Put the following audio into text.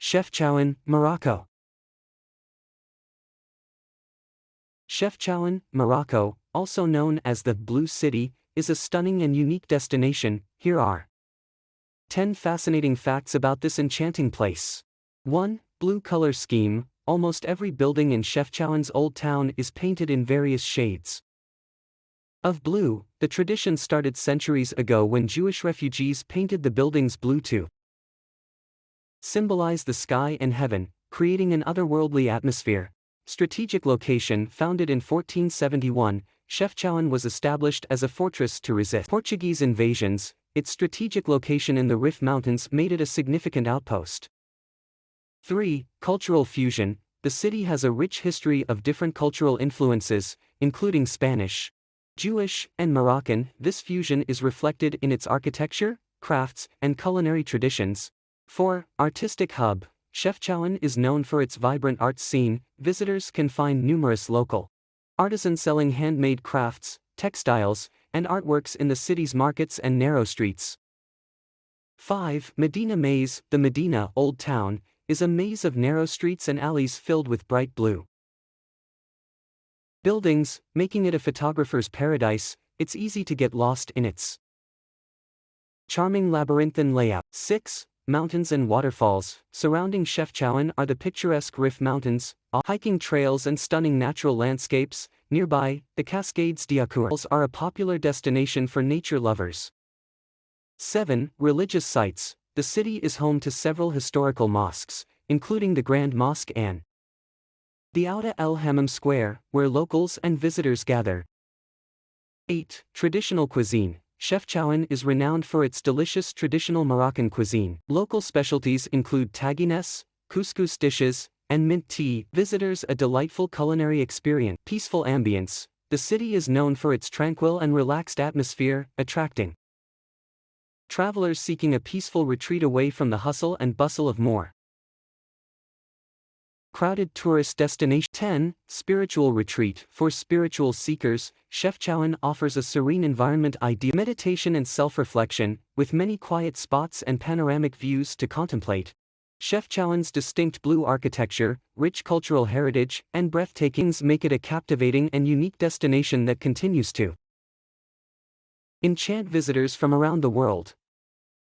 Chefchaouen, Morocco. Chefchaouen, Morocco, also known as the Blue City, is a stunning and unique destination. Here are 10 fascinating facts about this enchanting place. 1. Blue color scheme. Almost every building in Chefchaouen's old town is painted in various shades of blue. The tradition started centuries ago when Jewish refugees painted the buildings blue to symbolize the sky and heaven, creating an otherworldly atmosphere. Strategic location. Founded in 1471, Chefchaouen was established as a fortress to resist Portuguese invasions. Its strategic location in the Rif Mountains made it a significant outpost. 3. Cultural fusion. The city has a rich history of different cultural influences, including Spanish, Jewish, and Moroccan. This fusion is reflected in its architecture, crafts, and culinary traditions. 4. Artistic hub. Chefchaouen is known for its vibrant art scene. Visitors can find numerous local artisans selling handmade crafts, textiles, and artworks in the city's markets and narrow streets. 5. Medina Maze. The Medina Old Town is a maze of narrow streets and alleys filled with bright blue buildings, making it a photographer's paradise. It's easy to get lost in its charming labyrinthine layout. 6. Mountains and waterfalls. Surrounding Chefchaouen are the picturesque Rif Mountains, hiking trails and stunning natural landscapes. Nearby, the Cascades are a popular destination for nature lovers. 7. Religious sites. The city is home to several historical mosques, including the Grand Mosque and the Outa El Hammam Square, where locals and visitors gather. 8. Traditional cuisine. Chefchaouen is renowned for its delicious traditional Moroccan cuisine. Local specialties include tagines, couscous dishes, and mint tea. Visitors a delightful culinary experience. Peaceful ambience. The city is known for its tranquil and relaxed atmosphere, attracting travelers seeking a peaceful retreat away from the hustle and bustle of more crowded tourist destination. 10. Spiritual retreat. For spiritual seekers, Chefchaouen offers a serene environment ideal for meditation and self-reflection, with many quiet spots and panoramic views to contemplate. Chefchaouen's distinct blue architecture, rich cultural heritage, and breathtaking make it a captivating and unique destination that continues to enchant visitors from around the world.